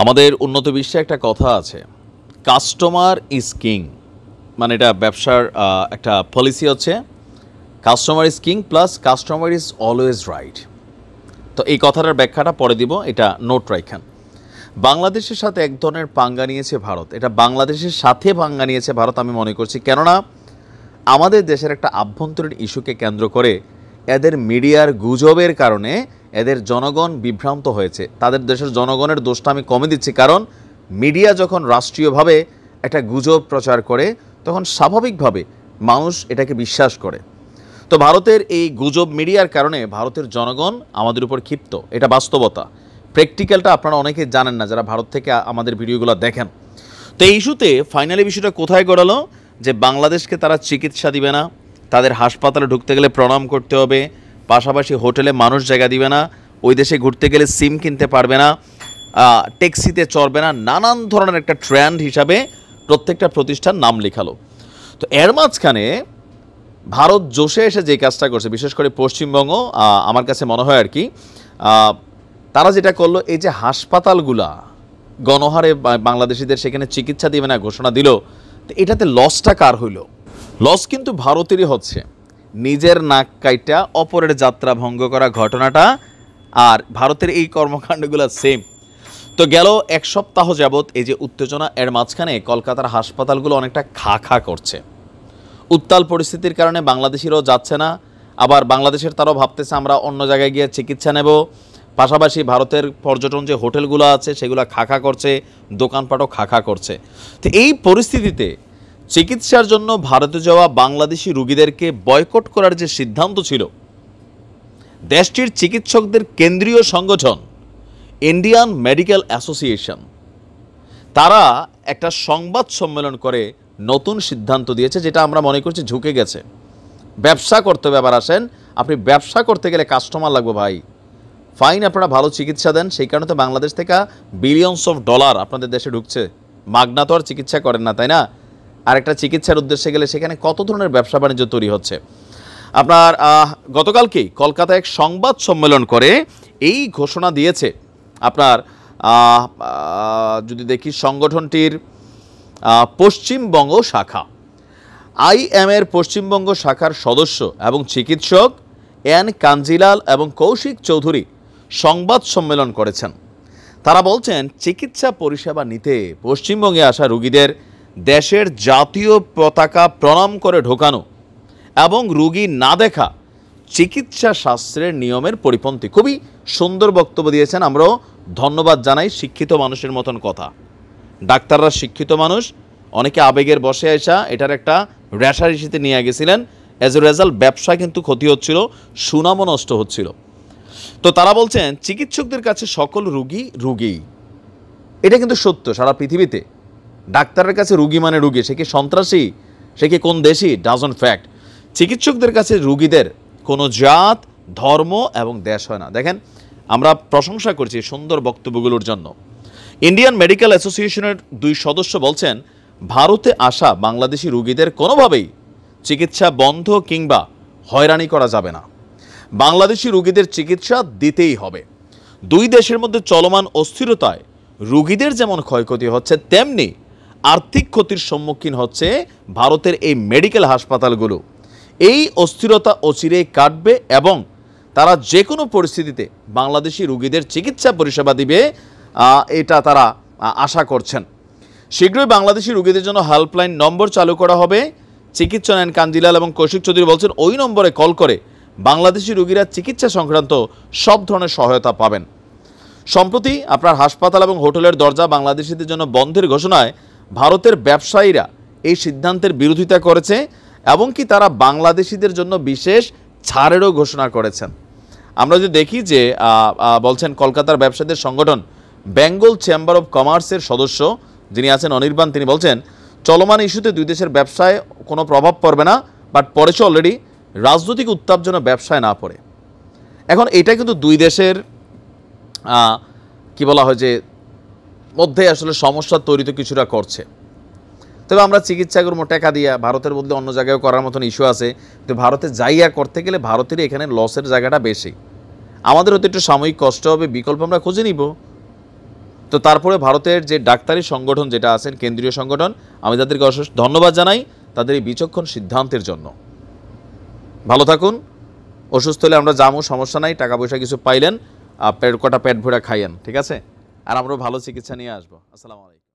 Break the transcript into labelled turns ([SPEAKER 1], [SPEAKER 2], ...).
[SPEAKER 1] আমাদের উন্নত বিশ্বে একটা কথা আছে, কাস্টমার ইজ কিং। মানে এটা ব্যবসার একটা পলিসি হচ্ছে, customer is king plus customer is always right. তো এই কথাটার ব্যাখ্যাটা পরে দিব, এটা নোট রাখেন। বাংলাদেশের সাথে এক ধরনের পাঙ্গা নিয়েছে ভারত, এটা বাংলাদেশের সাথে পাঙ্গা নিয়েছে ভারত আমি মনে করছি। কেননা আমাদের দেশের একটা আভ্যন্তরীণ ইস্যুকে কেন্দ্র করে এদের মিডিয়ার গুজবের কারণে এদের জনগণ বিভ্রান্ত হয়েছে। তাদের দেশের জনগণের দোষটা আমি কমে দিচ্ছি, কারণ মিডিয়া যখন রাষ্ট্রীয়ভাবে একটা গুজব প্রচার করে তখন স্বাভাবিকভাবে মানুষ এটাকে বিশ্বাস করে। তো ভারতের এই গুজব মিডিয়ার কারণে ভারতের জনগণ আমাদের উপর ক্ষিপ্ত, এটা বাস্তবতা। প্র্যাকটিক্যালটা আপনারা অনেকে জানেন না যারা ভারত থেকে আমাদের ভিডিওগুলো দেখেন। তো এই ইস্যুতে ফাইনালি বিষয়টা কোথায় গড়ালো, যে বাংলাদেশকে তারা চিকিৎসা দিবে না, তাদের হাসপাতালে ঢুকতে গেলে প্রণাম করতে হবে, পাশাপাশি হোটেলে মানুষ জায়গা দিবে না, ওই দেশে ঘুরতে গেলে সিম কিনতে পারবে না, ট্যাক্সিতে চড়বে না, নানান ধরনের একটা ট্রেন্ড হিসাবে প্রত্যেকটা প্রতিষ্ঠান নাম লেখালো। তো এর মাঝখানে ভারত জোশে এসে যে কাজটা করছে, বিশেষ করে পশ্চিমবঙ্গ, আমার কাছে মনে হয় আর কি, তারা যেটা করলো, এই যে হাসপাতালগুলা গণহারে বাংলাদেশিদের সেখানে চিকিৎসা দিবে না ঘোষণা দিল, তো এটাতে লসটা কার হইল? লস কিন্তু ভারতেরই হচ্ছে। নিজের নাক কাইটা অপরের যাত্রা ভঙ্গ করা ঘটনাটা আর ভারতের এই কর্মকাণ্ডগুলো সেম। তো গেল এক সপ্তাহ যাবৎ এই যে উত্তেজনা, এর মাঝখানে কলকাতার হাসপাতালগুলো অনেকটা খা খা করছে। উত্তাল পরিস্থিতির কারণে বাংলাদেশিরাও যাচ্ছে না, আবার বাংলাদেশের তারাও ভাবতেছে আমরা অন্য জায়গায় গিয়ে চিকিৎসা নেব। পাশাপাশি ভারতের পর্যটন যে হোটেলগুলো আছে সেগুলো খাখা করছে, দোকানপাটও খাখা করছে। তো এই পরিস্থিতিতে চিকিৎসার জন্য ভারতে যাওয়া বাংলাদেশি রোগীদেরকে বয়কট করার যে সিদ্ধান্ত ছিল, দেশটির চিকিৎসকদের কেন্দ্রীয় সংগঠন ইন্ডিয়ান মেডিকেল অ্যাসোসিয়েশন তারা একটা সংবাদ সম্মেলন করে নতুন সিদ্ধান্ত দিয়েছে, যেটা আমরা মনে করছি ঝুঁকে গেছে। ব্যবসা করতে হবে, আবার আসেন, আপনি ব্যবসা করতে গেলে কাস্টমার লাগবে ভাই। ফাইন, আপনারা ভালো চিকিৎসা দেন, সেই কারণে তো বাংলাদেশ থেকে বিলিয়নস অফ ডলার আপনাদের দেশে ঢুকছে। মাগনা তো আর চিকিৎসা করেন না, তাই না? আর একটা চিকিৎসার উদ্দেশ্যে গেলে সেখানে কত ধরনের ব্যবসা বাণিজ্য তৈরি হচ্ছে। আপনার গতকালকেই কলকাতায় এক সংবাদ সম্মেলন করে এই ঘোষণা দিয়েছে। আপনার যদি দেখি সংগঠনটির পশ্চিমবঙ্গ শাখা, আইএমের পশ্চিমবঙ্গ শাখার সদস্য এবং চিকিৎসক এন কাঞ্জিলাল এবং কৌশিক চৌধুরী সংবাদ সম্মেলন করেছেন। তারা বলছেন, চিকিৎসা পরিষেবা নিতে পশ্চিমবঙ্গে আসা রোগীদের দেশের জাতীয় পতাকা প্রণাম করে ঢোকানো এবং রোগী না দেখা চিকিৎসা শাস্ত্রের নিয়মের পরিপন্থী। খুবই সুন্দর বক্তব্য দিয়েছেন, আমরাও ধন্যবাদ জানাই। শিক্ষিত মানুষের মতন কথা, ডাক্তাররা শিক্ষিত মানুষ, অনেকে আবেগের বসে আসা এটার একটা রেশারেশিতে নিয়ে গেছিলেন। অ্যাজ এ রেজাল্ট ব্যবসা কিন্তু ক্ষতি হচ্ছিল, সুনামও নষ্ট হচ্ছিল। তো তারা বলছেন চিকিৎসকদের কাছে সকল রুগী, এটা কিন্তু সত্য সারা পৃথিবীতে। ডাক্তারের কাছে রুগী মানে রুগী, সে কি সন্ত্রাসী, সে কি কোন দেশি, ডাজন্ট ফ্যাক্ট। চিকিৎসকদের কাছে রুগীদের কোনো জাত, ধর্ম এবং দেশ হয় না। দেখেন, আমরা প্রশংসা করছি সুন্দর বক্তব্যগুলোর জন্য। ইন্ডিয়ান মেডিকেল অ্যাসোসিয়েশনের 2 সদস্য বলছেন, ভারতে আসা বাংলাদেশি রুগীদের কোনোভাবেই চিকিৎসা বন্ধ কিংবা হয়রানি করা যাবে না। বাংলাদেশি রুগীদের চিকিৎসা দিতেই হবে। 2 দেশের মধ্যে চলমান অস্থিরতায় রুগীদের যেমন ক্ষয়ক্ষতি হচ্ছে, তেমনি আর্থিক ক্ষতির সম্মুখীন হচ্ছে ভারতের এই মেডিকেল হাসপাতালগুলো। এই অস্থিরতা অচিরেই কাটবে এবং তারা যে কোনো পরিস্থিতিতে বাংলাদেশি রুগীদের চিকিৎসা পরিষেবা দিবে, এটা তারা আশা করছেন। শীঘ্রই বাংলাদেশি রুগীদের জন্য হেল্পলাইন নম্বর চালু করা হবে। চিকিৎসক এন কাঞ্জিলাল এবং কৌশিক চৌধুরী বলছেন, ওই নম্বরে কল করে বাংলাদেশি রুগীরা চিকিৎসা সংক্রান্ত সব ধরনের সহায়তা পাবেন। সম্প্রতি আপনার হাসপাতাল এবং হোটেলের দরজা বাংলাদেশিদের জন্য বন্ধের ঘোষণায় ভারতের ব্যবসায়ীরা এই সিদ্ধান্তের বিরোধিতা করেছে এবং কি তারা বাংলাদেশিদের জন্য বিশেষ ছাড়েরও ঘোষণা করেছেন। আমরা যদি দেখি যে বলছেন কলকাতার ব্যবসায়ীদের সংগঠন বেঙ্গল চেম্বার অফ কমার্সের সদস্য যিনি আছেন অনির্বাণ, তিনি বলছেন, চলমান ইস্যুতে 2 দেশের ব্যবসায় কোনো প্রভাব পড়বে না, বাট পড়েছে অলরেডি। রাজনৈতিক উত্তাপ যেন ব্যবসায় না পড়ে। এখন এটা কিন্তু 2 দেশের কি বলা হয় যে মধ্যে আসলে সমস্যা তৈরি তো কিছুটা করছে। তবে আমরা চিকিৎসা করবো টাকা দিয়া, ভারতের বদলে অন্য জায়গায় করার মতন ইস্যু আছে, তো ভারতে যাইয়া করতে গেলে ভারতেরই এখানে লসের জায়গাটা বেশি। আমাদের হয়তো একটু সাময়িক কষ্ট হবে, বিকল্প আমরা খুঁজে নিব। তো তারপরে ভারতের যে ডাক্তারি সংগঠন যেটা আছেন, কেন্দ্রীয় সংগঠন, আমি তাদেরকে অশেষ ধন্যবাদ জানাই তাদের এই বিচক্ষণ সিদ্ধান্তের জন্য। ভালো থাকুন। অসুস্থ হলে আমরা যাবো, সমস্যা নাই, টাকা পয়সা কিছু পাইলেন, পেট ভরে খাইয়েন, ঠিক আছে? আর আমরাও ভালো চিকিৎসা নিয়ে আসবো। আসসালামু আলাইকুম।